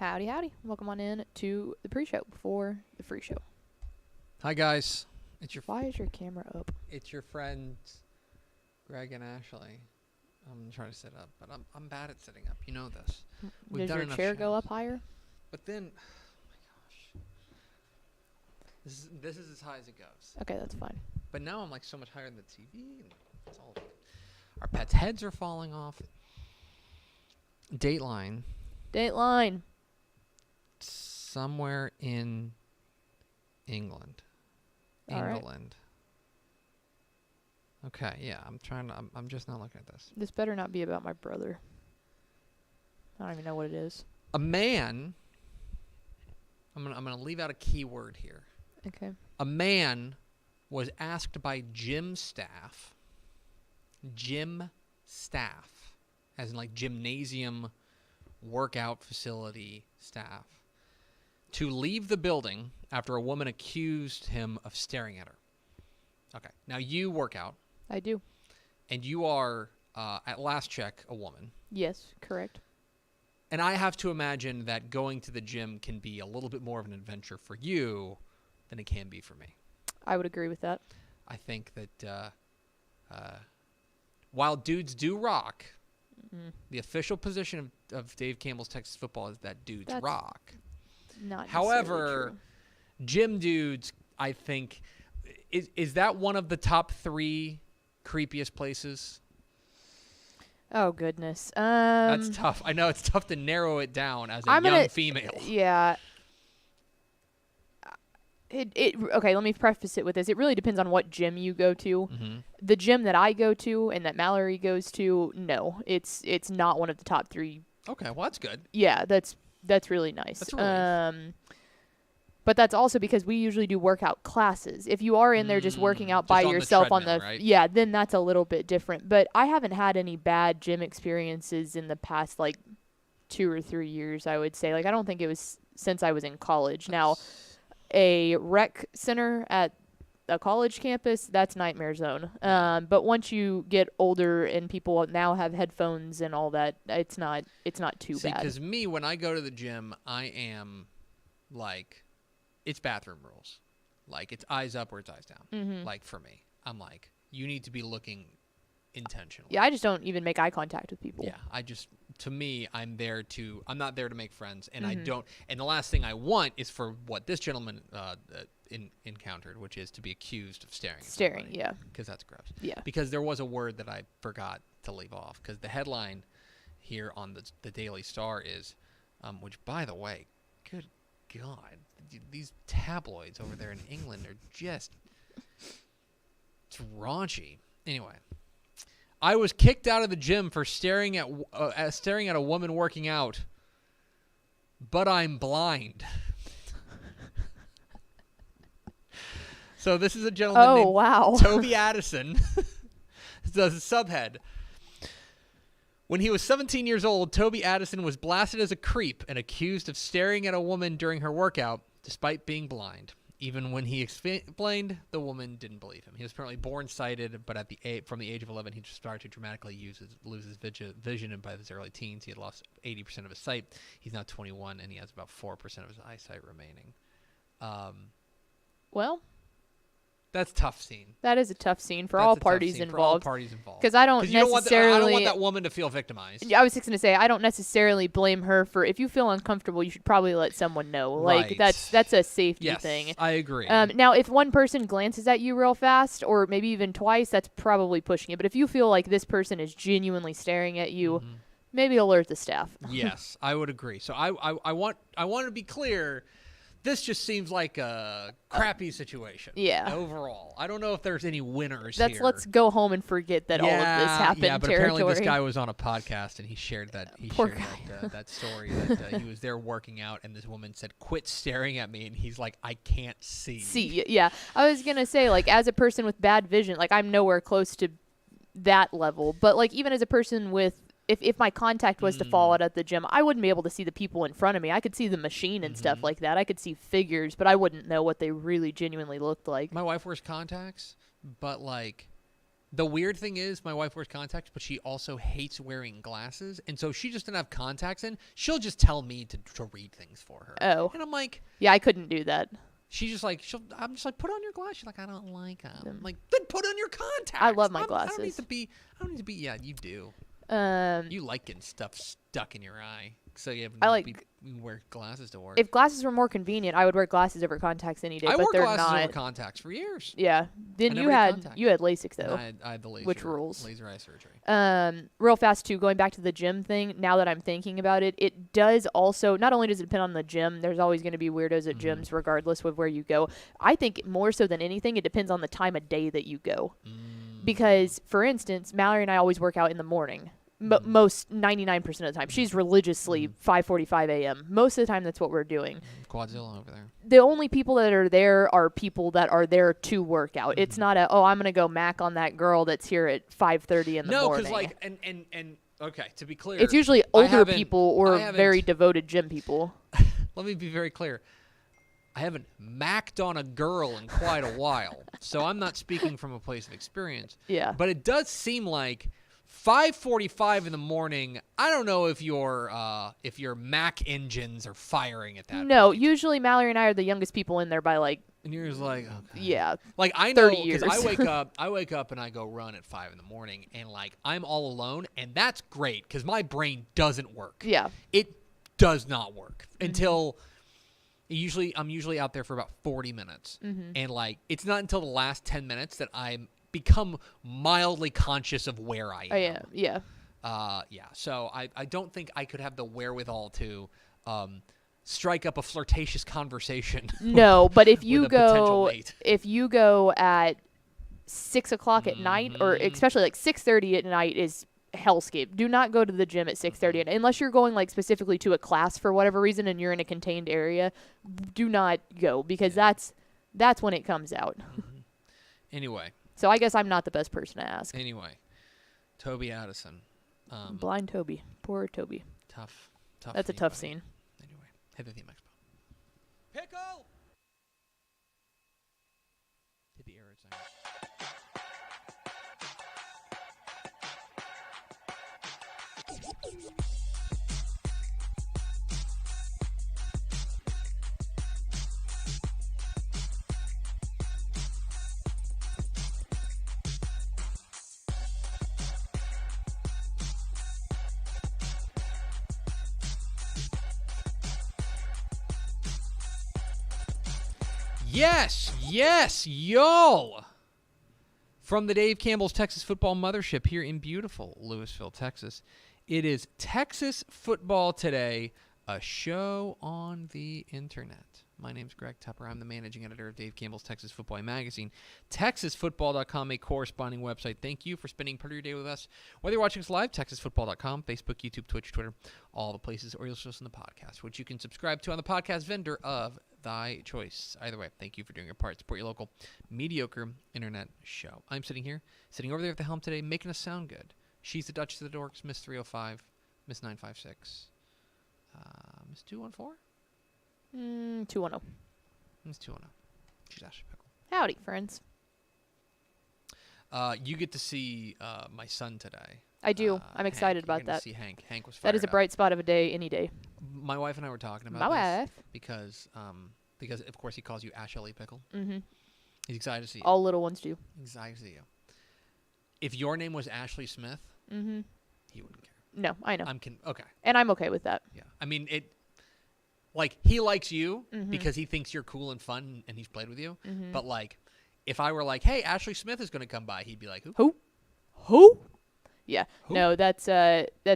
Howdy, howdy. Welcome on in to the pre-show before the free show. Hi, guys. Why is your camera up? It's your friends, Greg and Ashley. I'm trying to sit up, but I'm bad at sitting up. You know this. Does your chair go up higher? But then, oh my gosh, this is as high as it goes. Okay, that's fine. But now I'm like so much higher than the TV. And it's all our pets' heads are falling off. Dateline. Somewhere in England. All right. England. Okay, yeah, I'm just not looking at this. This better not be about my brother. I don't even know what it is. A man, I'm gonna leave out a key word here. Okay. A man was asked by gym staff, as in like gymnasium workout facility staff, to leave the building after a woman accused him of staring at her. Okay, now you work out. I do. And you are, at last check, a woman. Yes, correct. And I have to imagine that going to the gym can be a little bit more of an adventure for you than it can be for me. I would agree with that. I think that while dudes do rock, the official position of Dave Campbell's Texas football is that dudes rock. Not However, true. Gym dudes, I think, is that one of the top 3 creepiest places? Oh, goodness. That's tough. I know it's tough to narrow it down as a young female. Yeah. Okay, let me preface it with this. It really depends on what gym you go to. Mm-hmm. The gym that I go to and that Mallory goes to, no, it's not one of the top 3. Okay, well that's good. Yeah, that's really nice. That's a relief. But that's also because we usually do workout classes. If you are in there just working out by yourself right? Yeah, then that's a little bit different. But I haven't had any bad gym experiences in the past like 2 or 3 years, I would say. Like I don't think it was since I was in college. Now, a rec center at a college campus, that's nightmare zone. But once you get older and people now have headphones and all that, it's not too bad. Because me, when I go to the gym, I am like, it's bathroom rules. Like, it's eyes up or it's eyes down. Mm-hmm. Like, for me, I'm like, you need to be looking intentionally. Yeah, I just don't even make eye contact with people. Yeah, to me, I'm not there to make friends, and I don't, and the last thing I want is for what this gentleman encountered, which is to be accused of staring at somebody, yeah. Because that's gross. Yeah. Because there was a word that I forgot to leave off, because the headline here on the Daily Star is, which, by the way, good God, these tabloids over there in England are just, it's raunchy. Anyway. I was kicked out of the gym for staring at a woman working out, but I'm blind. So this is a gentleman named Toby Addison. The subhead. When he was 17 years old, Toby Addison was blasted as a creep and accused of staring at a woman during her workout, despite being blind. Even when he explained, the woman didn't believe him. He was apparently born sighted, but from the age of 11, he started to dramatically lose his vision, and by his early teens, he had lost 80% of his sight. He's now 21, and he has about 4% of his eyesight remaining. Well, that's a tough scene. That is a tough scene for all parties involved. Because I don't necessarily... I don't want that woman to feel victimized. I was just going to say, I don't necessarily blame her for... If you feel uncomfortable, you should probably let someone know. Like, that's a safety thing. Yes, I agree. Now, if one person glances at you real fast, or maybe even twice, that's probably pushing it. But if you feel like this person is genuinely staring at you, maybe alert the staff. Yes, I would agree. So I want to be clear... This just seems like a crappy situation. Yeah. Overall. I don't know if there's any winners here. Let's go home and forget that all of this happened. Yeah, but apparently this guy was on a podcast and he shared that that story that he was there working out and this woman said, "Quit staring at me," and he's like, "I can't see." Yeah. I was gonna say, like, as a person with bad vision, like I'm nowhere close to that level, but like even as a person with If my contact was to fall out at the gym, I wouldn't be able to see the people in front of me. I could see the machine and stuff like that. I could see figures, but I wouldn't know what they really genuinely looked like. My wife wears contacts, but like The weird thing is my wife wears contacts, but she also hates wearing glasses. And so she just doesn't have contacts in. She'll just tell me to read things for her. Oh. And I'm like. Yeah, I couldn't do that. She's just like, I'm just like, put on your glasses. She's like, I don't like them. I'm like, then put on your contacts. I love my glasses. I don't need to be, yeah, you do. You like getting stuff stuck in your eye. So you wear glasses to work. If glasses were more convenient, I would wear glasses over contacts any day. I but wore they're glasses not. over contacts for years. Yeah. Then you had LASIK though. I had the laser. Which rules? Laser eye surgery. Real fast too. Going back to the gym thing. Now that I'm thinking about it, it does also not only does it depend on the gym. There's always going to be weirdos at gyms, regardless of where you go. I think more so than anything, it depends on the time of day that you go. Because, for instance, Mallory and I always work out in the morning. Most 99% of the time. She's religiously 5:45 a.m. Most of the time, that's what we're doing. Quadzilla over there. The only people that are there are people that are there to work out. It's not I'm going to go mac on that girl that's here at 5:30 in the morning. No, because like, and okay, to be clear. It's usually older people or very devoted gym people. Let me be very clear. I haven't macked on a girl in quite a while, so I'm not speaking from a place of experience. Yeah. But it does seem like 5:45 in the morning. I don't know if your Mac engines are firing at that. No, point. Usually Mallory and I are the youngest people in there by like. And you're just like, okay. Yeah. Like I know 30 years. because I wake up and I go run at 5 in the morning, and like I'm all alone, and that's great because my brain doesn't work. Yeah. It does not work until. I'm usually out there for about 40 minutes, and like it's not until the last 10 minutes that I'm become mildly conscious of where I am. Oh, yeah. Yeah. So I don't think I could have the wherewithal to strike up a flirtatious conversation. No, but if you go at 6 o'clock at night, or especially like 6:30 at night is hellscape. Do not go to the gym at 6:30 unless you're going like specifically to a class for whatever reason and you're in a contained area. Do not go because that's when it comes out. Anyway. So I guess I'm not the best person to ask. Anyway, Toby Addison. Blind Toby. Poor Toby. Tough. That's a tough scene. Anyway, hit the theme expo. Pickle! Hit the air sign. Yes, yo! From the Dave Campbell's Texas Football Mothership here in beautiful Lewisville, Texas, it is Texas Football Today, a show on the internet. My name's Greg Tupper. I'm the managing editor of Dave Campbell's Texas Football magazine. TexasFootball.com, a corresponding website. Thank you for spending part of your day with us. Whether you're watching us live, TexasFootball.com, Facebook, YouTube, Twitch, Twitter, all the places, or you'll listen to the podcast, which you can subscribe to on the podcast vendor of thy choice. Either way, thank you for doing your part. Support your local mediocre internet show. I'm sitting over there at the helm today, making us sound good. She's the Duchess of the Dorks, Miss 305, Miss 956, Miss 214? 210. Miss 210. She's Ashley Pickle. Howdy, friends. You get to see my son today. I do. I'm excited about that. See Hank. Hank was fired That is a bright spot of a day, any day. My wife and I were talking about this because of course he calls you Ashley Pickle. Mm-hmm. He's excited to see you. All little ones do. Excited to see you. If your name was Ashley Smith, he wouldn't care. No, I know. Okay. And I'm okay with that. Yeah. I mean, like, he likes you because he thinks you're cool and fun and he's played with you. Mm-hmm. But, like, if I were like, hey, Ashley Smith is going to come by, he'd be like, who? Yeah. Who? No, that's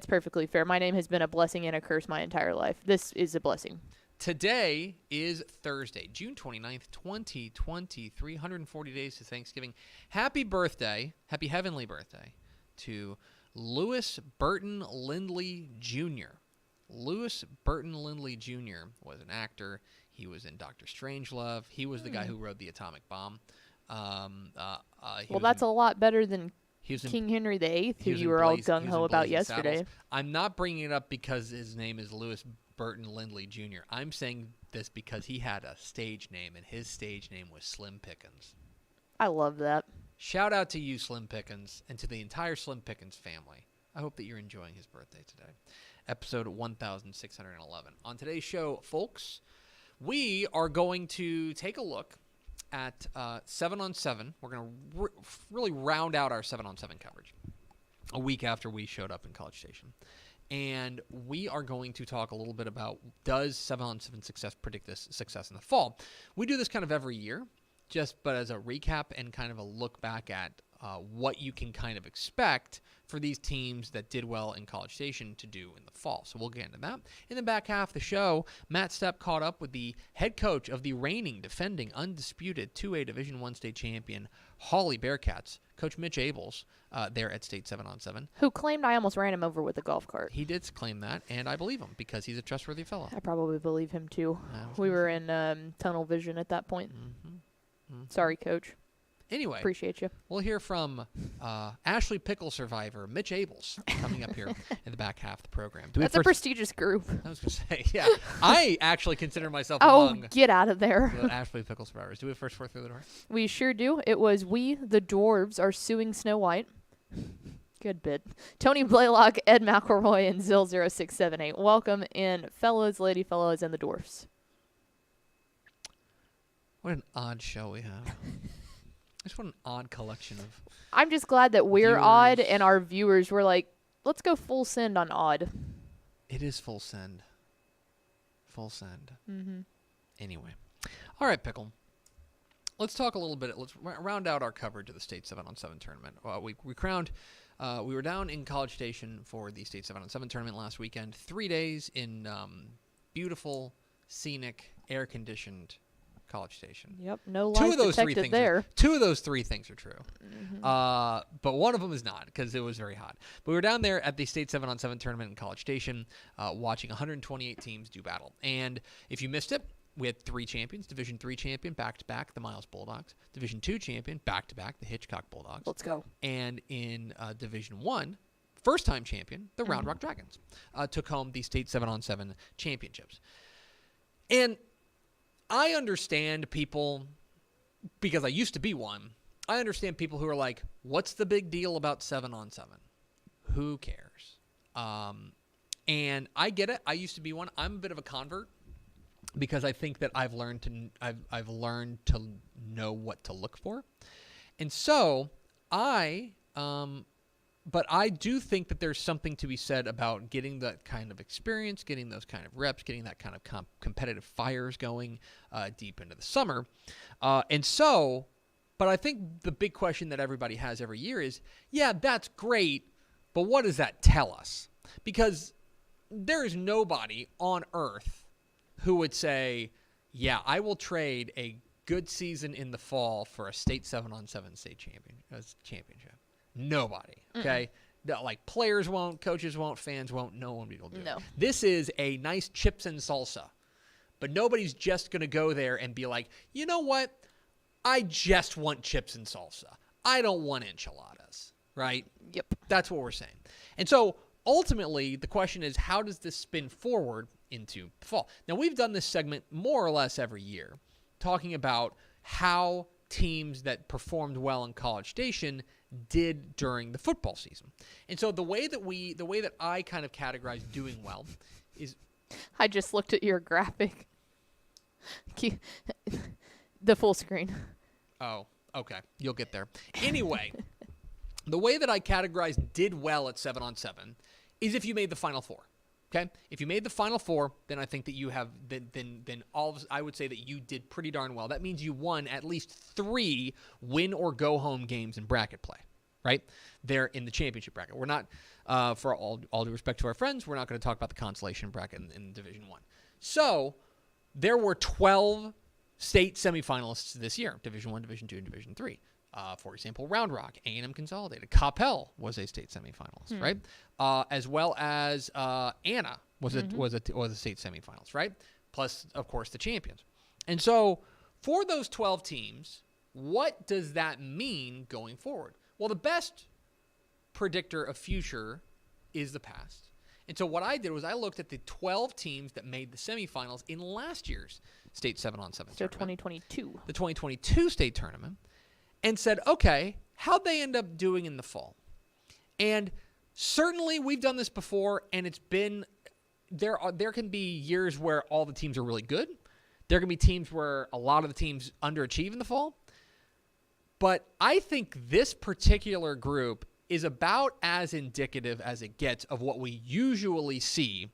perfectly fair. My name has been a blessing and a curse my entire life. This is a blessing. Today is Thursday, June 29th, 2020, 340 days to Thanksgiving. Happy birthday, happy heavenly birthday to Louis Burton Lindley Jr. Louis Burton Lindley Jr. was an actor. He was in Dr. Strangelove. He was the guy who rode the atomic bomb. That's a lot better than King Henry VIII, who you were all gung-ho about yesterday. I'm not bringing it up because his name is Louis Burton Lindley Jr. I'm saying this because he had a stage name, and his stage name was Slim Pickens. I love that. shout out to you, Slim Pickens, and to the entire Slim Pickens family. I hope that you're enjoying his birthday today. Episode 1611. On today's show, folks, we are going to take a look at 7-on-7. We're going to really round out our 7-on-7 coverage a week after we showed up in College Station. And we are going to talk a little bit about, does 7-on-7 success predict this success in the fall? We do this kind of every year, but as a recap and kind of a look back at what you can kind of expect for these teams that did well in College Station to do in the fall. So we'll get into that. In the back half of the show, Matt Stepp caught up with the head coach of the reigning, defending, undisputed 2A Division I state champion Hawley Bearcats, Coach Mitch Abels, there at State 7-on-7. Who claimed I almost ran him over with a golf cart. He did claim that, and I believe him because he's a trustworthy fellow. I probably believe him, too. We were in tunnel vision at that point. Sorry, Coach. Anyway, appreciate you. We'll hear from Ashley Pickle survivor Mitch Abels coming up here in the back half of the program. That's a prestigious group. I was going to say, yeah. I actually consider myself among get out of there. The Ashley Pickle survivors. Do we have first four through the door? We sure do. It was We, the Dwarves, are suing Snow White. Good bit. Tony Blaylock, Ed McElroy, and Zill0678. Welcome in, fellows, lady fellows, and the dwarfs. What an odd show we have. Just what an odd collection of I'm just glad that we're viewers. Odd and our viewers were like, let's go full send on odd. It is full send. Full send. Mm-hmm. Anyway. All right, Pickle. Let's talk a little bit. Let's round out our coverage of the State 7-on-7 tournament. We crowned, we were down in College Station for the State 7-on-7 tournament last weekend. 3 days in beautiful, scenic, air-conditioned College Station. Yep, no lies detected there. Two of those three things are true. Mm-hmm. But one of them is not because it was very hot. But we were down there at the State 7-on-7 tournament in College Station watching 128 teams do battle. And if you missed it, we had 3 champions. Division III champion, back-to-back, the Miles Bulldogs. Division II champion, back-to-back, the Hitchcock Bulldogs. Let's go. And in Division I, first-time champion, the Round Rock Dragons, took home the State 7-on-7 championships. And I understand people, because I used to be one, I understand people who are like, what's the big deal about 7-on-7? Who cares? And I get it. I used to be one. I'm a bit of a convert because I think that I've learned to know what to look for. And so but I do think that there's something to be said about getting that kind of experience, getting those kind of reps, getting that kind of competitive fires going deep into the summer. But I think the big question that everybody has every year is, yeah, that's great, but what does that tell us? Because there is nobody on earth who would say, yeah, I will trade a good season in the fall for a State 7-on-7 state championship. Nobody, okay? No, like players won't, coaches won't, fans won't, no one will do it. This is a nice chips and salsa, but nobody's just going to go there and be like, you know what? I just want chips and salsa. I don't want enchiladas, right? Yep. That's what we're saying. And so ultimately, the question is, how does this spin forward into fall? Now, we've done this segment more or less every year, talking about how teams that performed well in College Station did during the football season. And so the way that I kind of categorize doing well is, I just looked at your graphic. The full screen. Oh, okay. You'll get there. Anyway, the way that I categorize did well at 7-on-7 is if you made the Final Four. Okay? If you made the Final Four, then I think that you have then I would say that you did pretty darn well. That means you won at least 3 win or go home games in bracket play, right? There in the championship bracket. We're not, for all due respect to our friends, we're not going to talk about the consolation bracket in Division I. So there were 12 state semifinalists this year, Division I, Division II, and Division III. For example, Round Rock, A&M Consolidated. Coppell was a state semifinalist, right? As well as Anna was a state semifinalist, right? Plus, of course, the champions. And so for those 12 teams, what does that mean going forward? Well, the best predictor of future is the past. And so what I did was I looked at the 12 teams that made the semifinals in last year's State 7-on-7 tournament. So 2022. The 2022 state tournament. And said, okay, how'd they end up doing in the fall? And certainly we've done this before, and it's been there can be years where all the teams are really good. There can be teams where a lot of the teams underachieve in the fall. But I think this particular group is about as indicative as it gets of what we usually see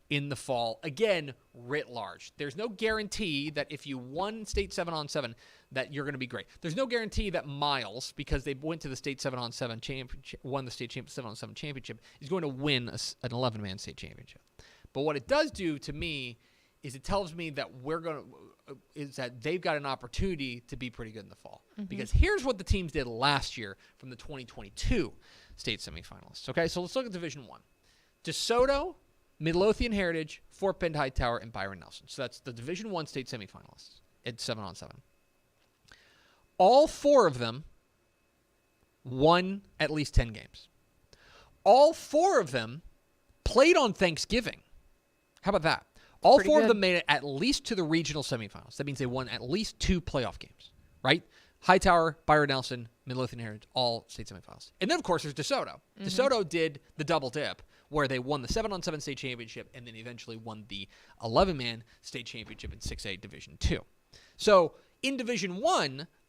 in the fall. Again, writ large. There's no guarantee that if you won state 7-on-7 that you're going to be great. There's no guarantee that Miles, because they went to the state 7-on-7 championship, won the state 7-on-7 championship, is going to win an 11-man state championship. But what it does do to me is it tells me that they've got an opportunity to be pretty good in the fall. Mm-hmm. Because here's what the teams did last year from the 2022 state semifinalists. Okay, so let's look at Division I. DeSoto, Midlothian Heritage, Fort Bend Hightower, and Byron Nelson. So that's the Division I state semifinalists at 7-on-7. All 4 of them won at least 10 games. All 4 of them played on Thanksgiving. How about that? All 4 of them made it at least to the regional semifinals. That means they won at least 2 playoff games, right? Hightower, Byron Nelson, Midlothian Heritage, all state semifinals. And then, of course, there's DeSoto. Mm-hmm. DeSoto did the double dip, where they won the 7-on-7 state championship and then eventually won the 11-man state championship in 6A Division II. So in Division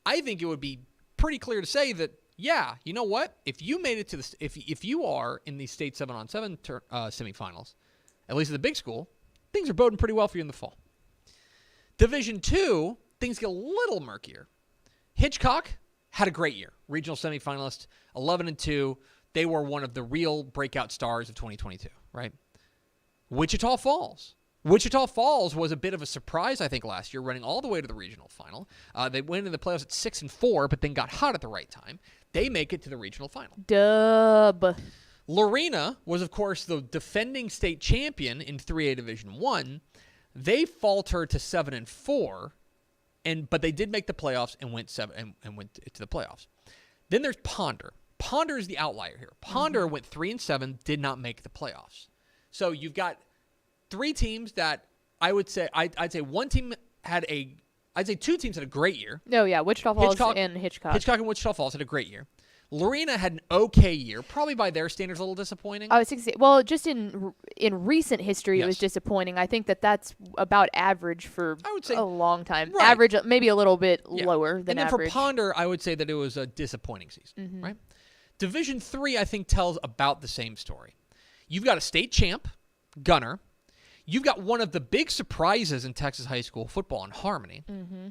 I think it would be pretty clear to say that, yeah, you know what? If you made it to the if you are in the state 7-on-7 semifinals, at least at the big school, things are boding pretty well for you in the fall. Division II, things get a little murkier. Hitchcock had a great year. Regional semifinalist, 11-2. They were one of the real breakout stars of 2022, right? Wichita Falls. Wichita Falls was a bit of a surprise, I think, last year, running all the way to the regional final. They went into the playoffs at 6-4, but then got hot at the right time. They make it to the regional final. Dub. Lorena was, of course, the defending state champion in 3A Division I. They faltered to 7-4, but they did make the playoffs and went to the playoffs. Then there's Ponder. Ponder is the outlier here. Ponder went 3-7, did not make the playoffs. So you've got 3 teams that I would say I'd say one team had I'd say 2 teams had a great year. No, yeah, Wichita Falls and Hitchcock. Hitchcock and Wichita Falls had a great year. Lorena had an okay year, probably by their standards a little disappointing. Well, just in recent history, It was disappointing. I think that's about average for a long time. Right. Average, maybe a little bit lower than average. And then for Ponder, I would say that it was a disappointing season, right? Division III, I think, tells about the same story. You've got a state champ, Gunner. You've got one of the big surprises in Texas high school football in Harmony. Mm-hmm.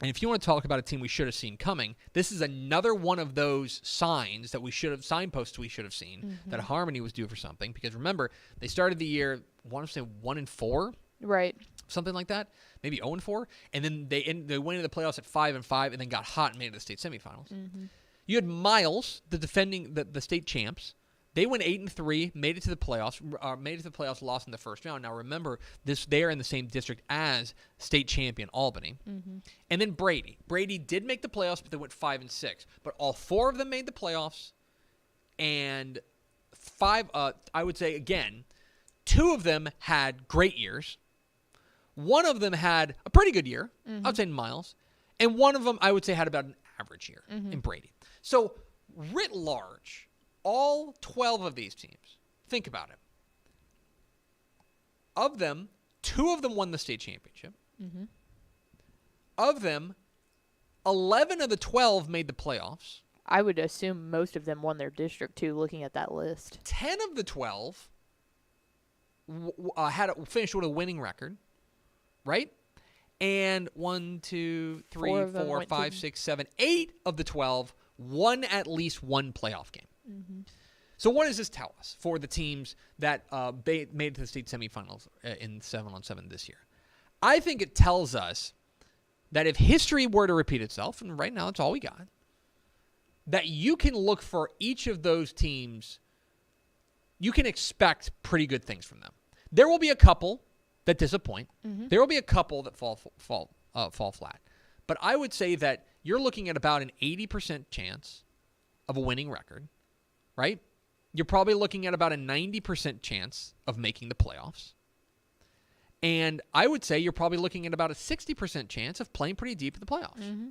And if you want to talk about a team we should have seen coming, this is another one of those signposts we should have seen that Harmony was due for something. Because remember, they started the year, I want to say 1-4, right? Something like that, maybe 0-4, and then they went into the playoffs at 5-5, and then got hot and made it to the state semifinals. Mm-hmm. You had Miles, the state champs. They went 8-3, made it to the playoffs, lost in the first round. Now remember, they are in the same district as state champion Albany. Mm-hmm. And then Brady. Brady did make the playoffs, but they went 5-6. But all 4 of them made the playoffs, and 5. I would say again, 2 of them had great years. One of them had a pretty good year. I would say Miles, and one of them I would say had about an average year in Brady. So writ large, all 12 of these teams, think about it. Of them, 2 of them won the state championship. Mm-hmm. Of them, 11 of the 12 made the playoffs. I would assume most of them won their district, too, looking at that list. 10 of the 12 finished with a winning record, right? And 1, 2, 3, 4, 5, 6, 7, 8 of the 12 won at least one playoff game. Mm-hmm. So what does this tell us for the teams that made it to the state semifinals in 7-on-7 this year? I think it tells us that if history were to repeat itself, and right now it's all we got, that you can look for each of those teams, you can expect pretty good things from them. There will be a couple that disappoint. Mm-hmm. There will be a couple that fall flat. But I would say that you're looking at about an 80% chance of a winning record, right? You're probably looking at about a 90% chance of making the playoffs. And I would say you're probably looking at about a 60% chance of playing pretty deep in the playoffs. Mm-hmm.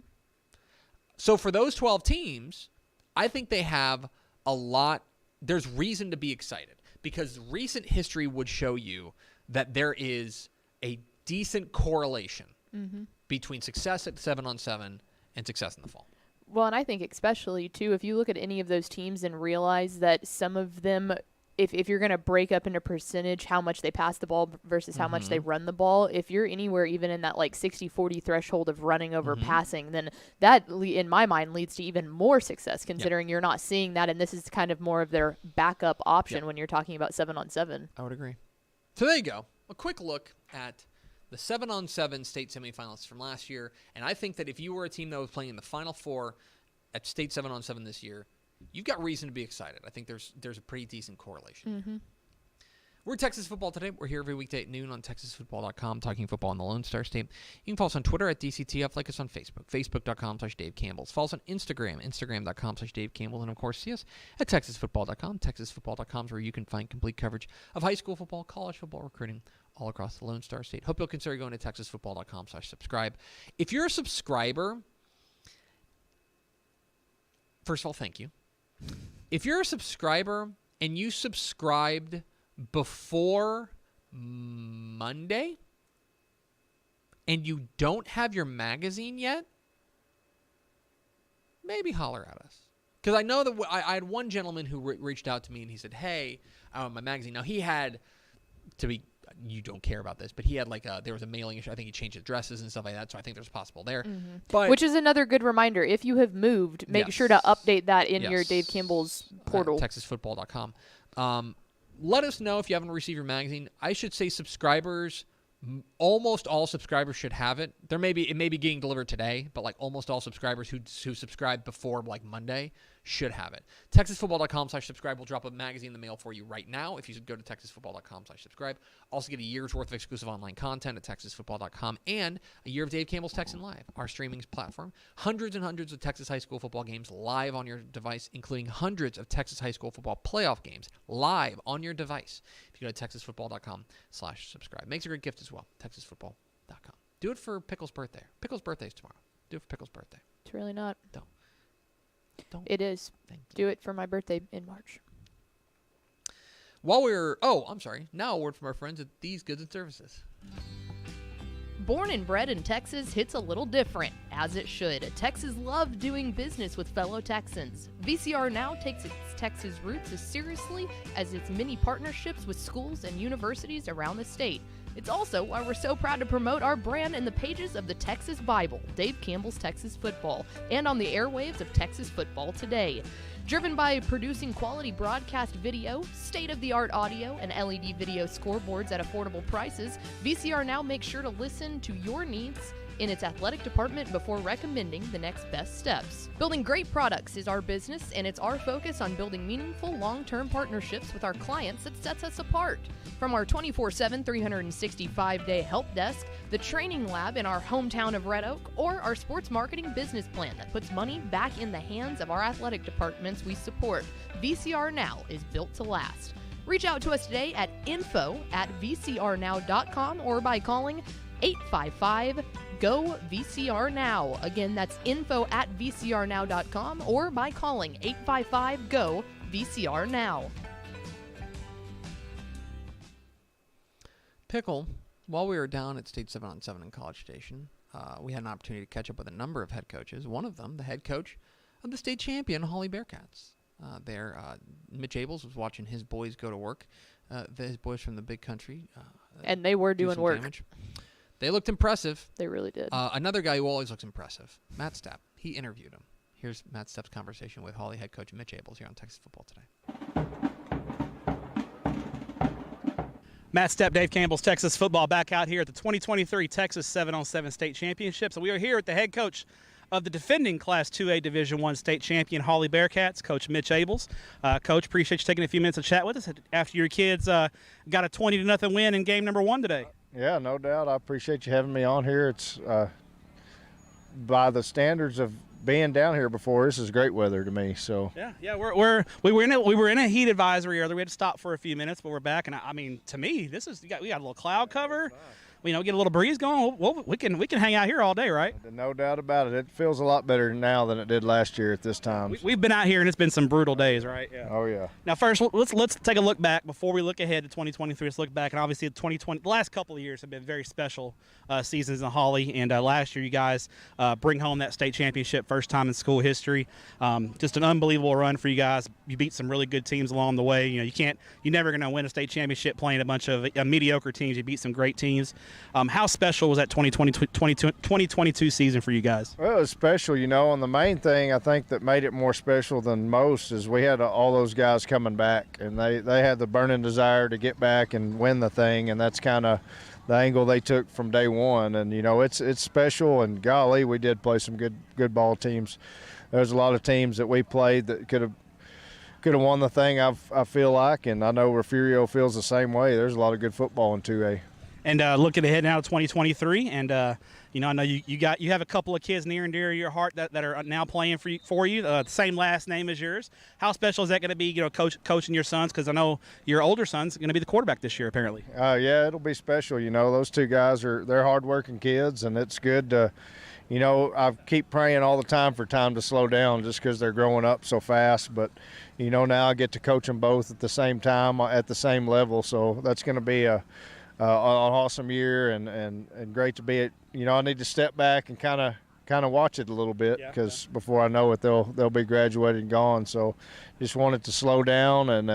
So for those 12 teams, I think they have a lot. There's reason to be excited because recent history would show you that there is a decent correlation between success at 7-on-7 and success in the fall. Well, and I think especially, too, if you look at any of those teams and realize that some of them, if you're going to break up into percentage how much they pass the ball versus how much they run the ball, if you're anywhere even in that like 60-40 threshold of running over passing, then that, in my mind, leads to even more success considering you're not seeing that, and this is kind of more of their backup option when you're talking about 7-on-7. I would agree. So there you go. A quick look at the 7-on-7 state semifinalists from last year, and I think that if you were a team that was playing in the Final Four at state 7-on-7 this year, you've got reason to be excited. I think there's a pretty decent correlation. We're Texas Football Today. We're here every weekday at noon on TexasFootball.com, talking football in the Lone Star State. You can follow us on Twitter at DCTF, like us on Facebook, Facebook.com/Dave Campbell's. Follow us on Instagram, Instagram.com/Dave Campbell, and of course, see us at TexasFootball.com. TexasFootball.com is where you can find complete coverage of high school football, college football, recruiting, all across the Lone Star State. Hope you'll consider going to TexasFootball.com/subscribe. If you're a subscriber, first of all, thank you. If you're a subscriber and you subscribed before Monday and you don't have your magazine yet, maybe holler at us. Because I know that I had one gentleman who reached out to me and he said, hey, I want my magazine. Now, he had, you don't care about this, but he had there was a mailing issue. I think he changed addresses and stuff like that, so I think there's possible there. But which is another good reminder. If you have moved, make sure to update that in your Dave Campbell's portal. TexasFootball.com. Let us know if you haven't received your magazine. I should say subscribers, almost all subscribers should have it. It may be getting delivered today, but almost all subscribers who subscribed before Monday should have it. TexasFootball.com/subscribe will drop a magazine in the mail for you right now if you go to TexasFootball.com/subscribe. Also get a year's worth of exclusive online content at TexasFootball.com and a year of Dave Campbell's Texan Live, our streaming platform. Hundreds and hundreds of Texas high school football games live on your device, including hundreds of Texas high school football playoff games live on your device. If you go to TexasFootball.com/subscribe. Makes a great gift as well. TexasFootball.com. Do it for Pickle's birthday. Pickle's birthday's tomorrow. Do it for Pickle's birthday. It's really not. Don't. It is. Do it for my birthday in March. Now a word from our friends at These Goods and Services. Born and bred in Texas hits a little different, as it should. Texas loves doing business with fellow Texans. VCR Now takes its Texas roots as seriously as its many partnerships with schools and universities around the state. It's also why we're so proud to promote our brand in the pages of the Texas Bible, Dave Campbell's Texas Football, and on the airwaves of Texas Football Today. Driven by producing quality broadcast video, state-of-the-art audio, and LED video scoreboards at affordable prices, VCR Now makes sure to listen to your needs in its athletic department before recommending the next best steps. Building great products is our business, and it's our focus on building meaningful, long-term partnerships with our clients that sets us apart. From our 24/7, 365-day help desk, the training lab in our hometown of Red Oak, or our sports marketing business plan that puts money back in the hands of our athletic departments we support, VCR Now is built to last. Reach out to us today at info@vcrnow.com or by calling 855-GO-VCR-NOW. Again, that's info@vcrnow.com or by calling 855-GO-VCR-NOW. Pickle, while we were down at State 7-on-7 in College Station, we had an opportunity to catch up with a number of head coaches. One of them, the head coach of the state champion Hawley Bearcats. Mitch Abels was watching his boys go to work, his boys from the big country. And they were doing work. Damage. They looked impressive. They really did. Another guy who always looks impressive, Matt Stepp. He interviewed him. Here's Matt Stepp's conversation with Hawley head coach Mitch Abels here on Texas Football Today. Matt Stepp, Dave Campbell's Texas Football, back out here at the 2023 Texas 7-on-7 State Championships. And we are here with the head coach of the defending Class 2A Division I state champion Hawley Bearcats, Coach Mitch Abels. Coach, appreciate you taking a few minutes to chat with us after your kids got a 20-0 win in game number 1 today. Yeah, no doubt. I appreciate you having me on here. It's by the standards of being down here before, this is great weather to me. So yeah, we were in a heat advisory earlier. We had to stop for a few minutes, but we're back. And I mean, to me, we got a little cloud cover. get a little breeze going, we can hang out here all day, right? No doubt about it. It feels a lot better now than it did last year at this time. We've been out here, and it's been some brutal days, right? Yeah. Oh, yeah. Now, first, let's take a look back before we look ahead to 2023. Let's look back, and obviously the last couple of years have been very special seasons in Hawley, and last year you guys bring home that state championship, first time in school history. Just an unbelievable run for you guys. You beat some really good teams along the way. You're never going to win a state championship playing a bunch of mediocre teams. You beat some great teams. How special was that 2022 season for you guys? Well, it was special, and the main thing I think that made it more special than most is we had all those guys coming back, and they had the burning desire to get back and win the thing, and that's kind of the angle they took from day one. And it's special, and golly, we did play some good ball teams. There's a lot of teams that we played that could have won the thing, I feel like, and I know Refugio feels the same way. There's a lot of good football in 2A. And looking ahead now to 2023, and I know you have a couple of kids near and dear to your heart that are now playing for you. The same last name as yours. How special is that going to be? Coaching your sons, because I know your older son's going to be the quarterback this year, apparently. Yeah, it'll be special. Those two guys they're hardworking kids, and it's good to. I keep praying all the time for time to slow down just because they're growing up so fast. But, now I get to coach them both at the same time, at the same level. So that's going to be an awesome year and great to be at. I need to step back and kind of watch it a little bit, because before I know it, they'll be graduated and gone. So just want it to slow down, and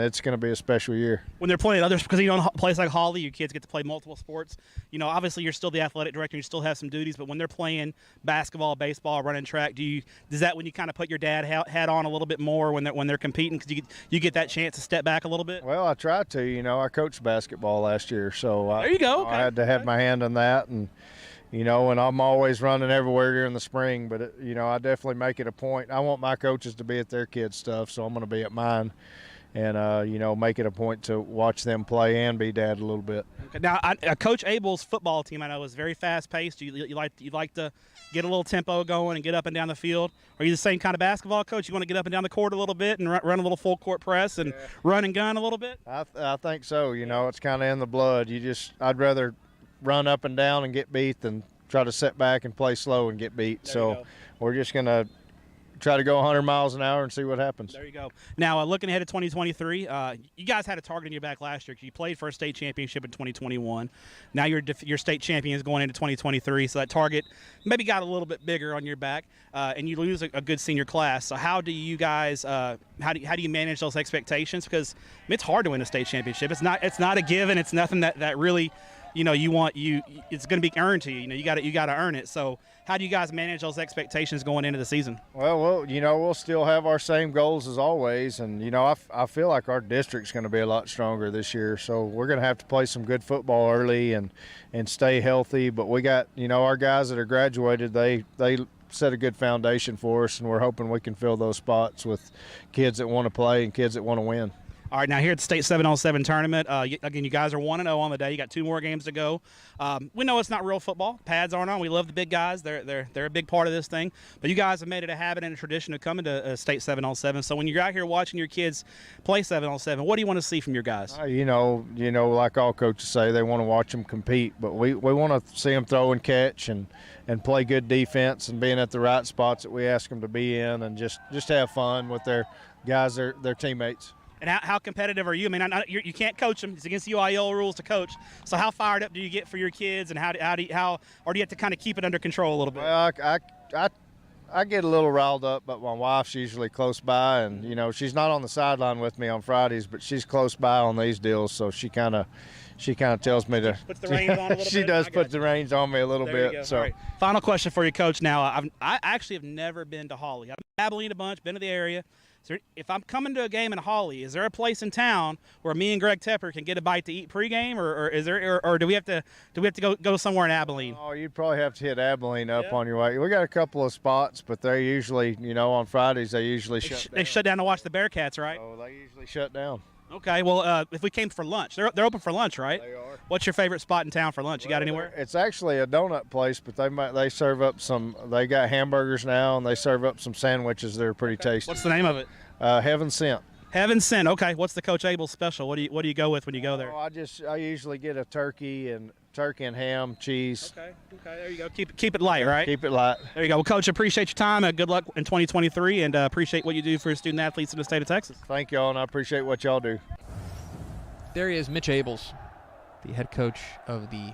it's going to be a special year. When they're playing others, because in a place like Hawley, your kids get to play multiple sports. Obviously you're still the athletic director, you still have some duties, but when they're playing basketball, baseball, running track, is that when you kind of put your dad hat on a little bit more when they're competing, because you get that chance to step back a little bit? Well, I try to. I coached basketball last year, so there you go. Okay. I had to have my hand on that, and and I'm always running everywhere during the spring, but, I definitely make it a point. I want my coaches to be at their kids' stuff, so I'm going to be at mine and, make it a point to watch them play and be dad a little bit. Okay. Now, Coach Abel's football team, I know, is very fast-paced. You like to get a little tempo going and get up and down the field. Are you the same kind of basketball coach? You want to get up and down the court a little bit and run a little full-court press and run and gun a little bit? I think so. It's kind of in the blood. I'd rather run up and down and get beat than try to sit back and play slow and get beat. So we're just going to try to go 100 miles an hour and see what happens. There you go. Now, looking ahead to 2023, you guys had a target in your back last year because you played for a state championship in 2021. Now your state champions going into 2023, so that target maybe got a little bit bigger on your back, and you lose a good senior class. So how do you guys how do you manage those expectations? Because it's hard to win a state championship. It's not a given. It's nothing that really it's going to be earned to you. You got to earn it. So how do you guys manage those expectations going into the season? Well, we'll still have our same goals as always, and I feel like our district's going to be a lot stronger this year. So we're going to have to play some good football early and stay healthy. But we got our guys that are graduated. They set a good foundation for us, and we're hoping we can fill those spots with kids that want to play and kids that want to win. All right, now here at the state 7-on-7 tournament, again, you guys are 1-0 on the day. You got 2 more games to go. We know it's not real football. Pads aren't on. We love the big guys. They're a big part of this thing. But you guys have made it a habit and a tradition of coming to state 7-on-7. So when you're out here watching your kids play 7-on-7, what do you want to see from your guys? Like all coaches say, they want to watch them compete. But we want to see them throw and catch and play good defense and being at the right spots that we ask them to be in, and just have fun with their guys, their teammates. And how competitive are you? I mean, you can't coach them. It's against the UIL rules to coach. So how fired up do you get for your kids, and or do you have to kind of keep it under control a little bit? Well, I get a little riled up, but my wife's usually close by, and she's not on the sideline with me on Fridays, but she's close by on these deals, so she kind of tells me to. Puts the reins on a little bit. She does put the reins on me a little bit. So, right. Final question for you, Coach. Now, I actually have never been to Hawley. I've been to Abilene a bunch, been to the area. So if I'm coming to a game in Hawley, is there a place in town where me and Greg Tepper can get a bite to eat pregame, or do we have to go somewhere in Abilene? Oh, you'd probably have to hit Abilene up on your way. We got a couple of spots, but they're usually, on Fridays they usually shut down. They shut down to watch the Bearcats, right? Oh, they usually shut down. Okay, well, if we came for lunch, they're open for lunch, right? They are. What's your favorite spot in town for lunch? You got anywhere? It's actually a donut place, but they serve up some. They got hamburgers now, and they serve up some sandwiches that are pretty tasty. What's the name of it? Heaven Sent. Heaven Sent. Okay. What's the Coach Abel special? What do you go with when you go there? I usually get a turkey turkey and ham, cheese. Okay, there you go. Keep it light, right? Keep it light. There you go. Well, Coach, appreciate your time. Good luck in 2023, and appreciate what you do for student athletes in the state of Texas. Thank y'all, and I appreciate what y'all do. There he is, Mitch Abels, the head coach of the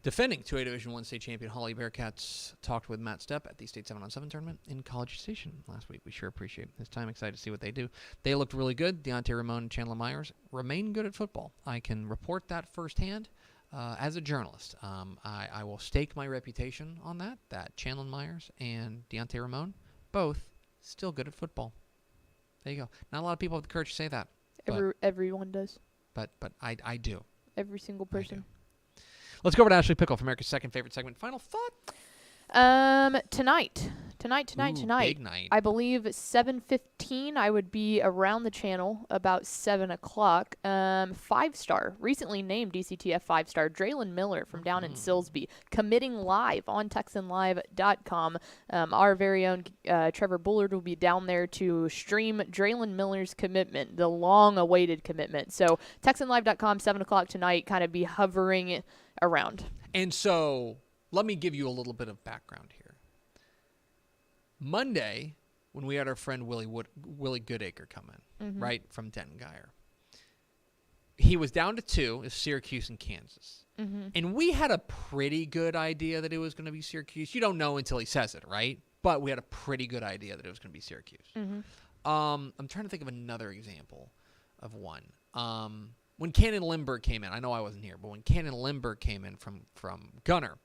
defending 2A Division I state champion Hawley Bearcats. Talked with Matt Stepp at the state 7-on-7 tournament in College Station last week. We sure appreciate his time. Excited to see what they do. They looked really good. Deontay Ramon and Chandler Myers remain good at football. I can report that firsthand as a journalist. I will stake my reputation on that Chandler Myers and Deontay Ramon, both still good at football. There you go. Not a lot of people have the courage to say that. Everyone does. But I do. Every single person. Let's go over to Ashley Pickle for America's second favorite segment. Final thought? Tonight. Big night. I believe 7:15. I would be around the channel about 7 o'clock. 5-star, recently named DCTF 5-star, Draylon Miller from down in Silsbee, committing live on TexanLive.com. Our very own Trevor Bullard will be down there to stream Draylon Miller's commitment, the long-awaited commitment. So TexanLive.com, 7 o'clock tonight, kind of be hovering around. And so let me give you a little bit of background here. Monday, when we had our friend Willie Goodacre come in, right, from Denton Geyer, he was down to 2, is Syracuse and Kansas. And we had a pretty good idea that it was going to be Syracuse. You don't know until he says it, right? But we had a pretty good idea that it was going to be Syracuse. I'm trying to think of another example of one. When Cannon Lindbergh came in, I know I wasn't here, but when Cannon Lindbergh came in from Gunner,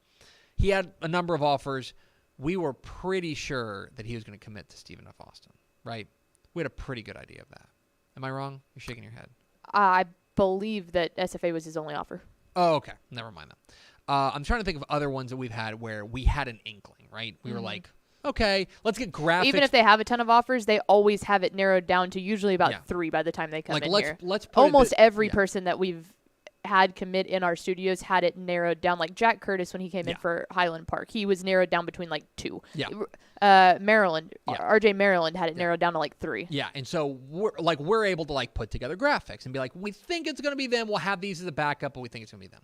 he had a number of offers. We were pretty sure that he was going to commit to Stephen F. Austin, right? We had a pretty good idea of that. Am I wrong? You're shaking your head. I believe that SFA was his only offer. Oh, okay. Never mind that. I'm trying to think of other ones that we've had where we had an inkling, right? We were like, okay, let's get graphics. Even if they have a ton of offers, they always have it narrowed down to usually about 3 by the time they come in here. Let's put almost every person that we've had commit in our studios had it narrowed down. Like Jack Curtis, when he came in for Highland Park, he was narrowed down between like 2. Maryland, RJ Maryland had it narrowed down to like 3. Yeah, and so we're able to like put together graphics and be like, we think it's going to be them. We'll have these as a backup, but we think it's going to be them.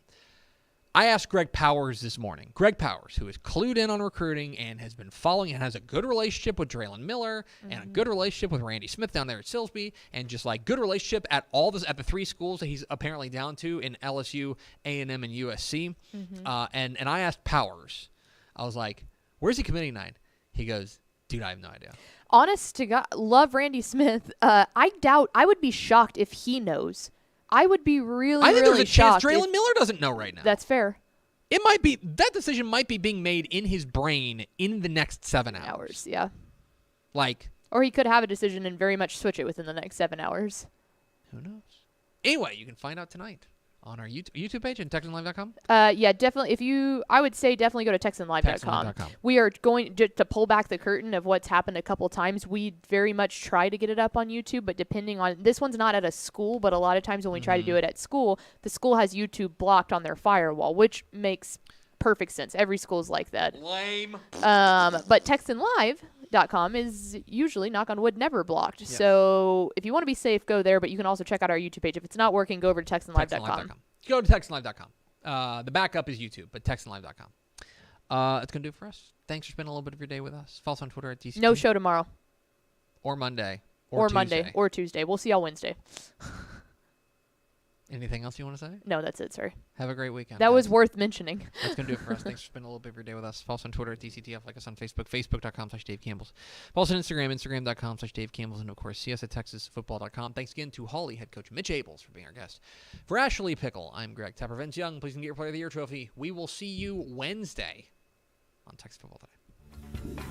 I asked Greg Powers this morning. Greg Powers, who is clued in on recruiting and has been following and has a good relationship with Draylon Miller and a good relationship with Randy Smith down there at Silsbee, and just like good relationship at at the 3 schools that he's apparently down to in LSU, A&M, and USC. And I asked Powers, I was like, where's he committing tonight? He goes, dude, I have no idea. Honest to God, love Randy Smith. I would be shocked if he knows. I would be really shocked. I think there's a chance Draylon Miller doesn't know right now. That's fair. It might be, that decision might be being made in his brain in the next 7 hours. Yeah. Like. Or he could have a decision and very much switch it within the next 7 hours. Who knows? Anyway, you can find out tonight on our YouTube page and TexanLive.com. Yeah, definitely. I would say definitely go to TexanLive.com. We are going to pull back the curtain of what's happened a couple times. We very much try to get it up on YouTube, but depending on, this one's not at a school, but a lot of times when we try to do it at school, the school has YouTube blocked on their firewall, which makes perfect sense. Every school's like that. Lame. But TexanLive.com is usually, knock on wood, never blocked. Yes. So if you want to be safe, go there, but you can also check out our YouTube page. If it's not working, go over to TexanLive.com. Go to TexanLive.com. The backup is YouTube, but TexanLive.com. That's going to do it for us. Thanks for spending a little bit of your day with us. Follow us on Twitter at DCT. No show tomorrow. Or Monday. Or Monday. Or Tuesday. We'll see y'all Wednesday. Anything else you want to say? No, that's it, sorry. Have a great weekend. That was worth mentioning. That's going to do it for us. Thanks for spending a little bit of your day with us. Follow us on Twitter at DCTF. Like us on Facebook, Facebook.com/Dave Campbell's. Follow us on Instagram, Instagram.com/Dave Campbell's. And, of course, see us at TexasFootball.com. Thanks again to Hawley head coach Mitch Abels for being our guest. For Ashley Pickle, I'm Greg Tepper. Vince Young, please get your Player of the Year trophy. We will see you Wednesday on Texas Football Today.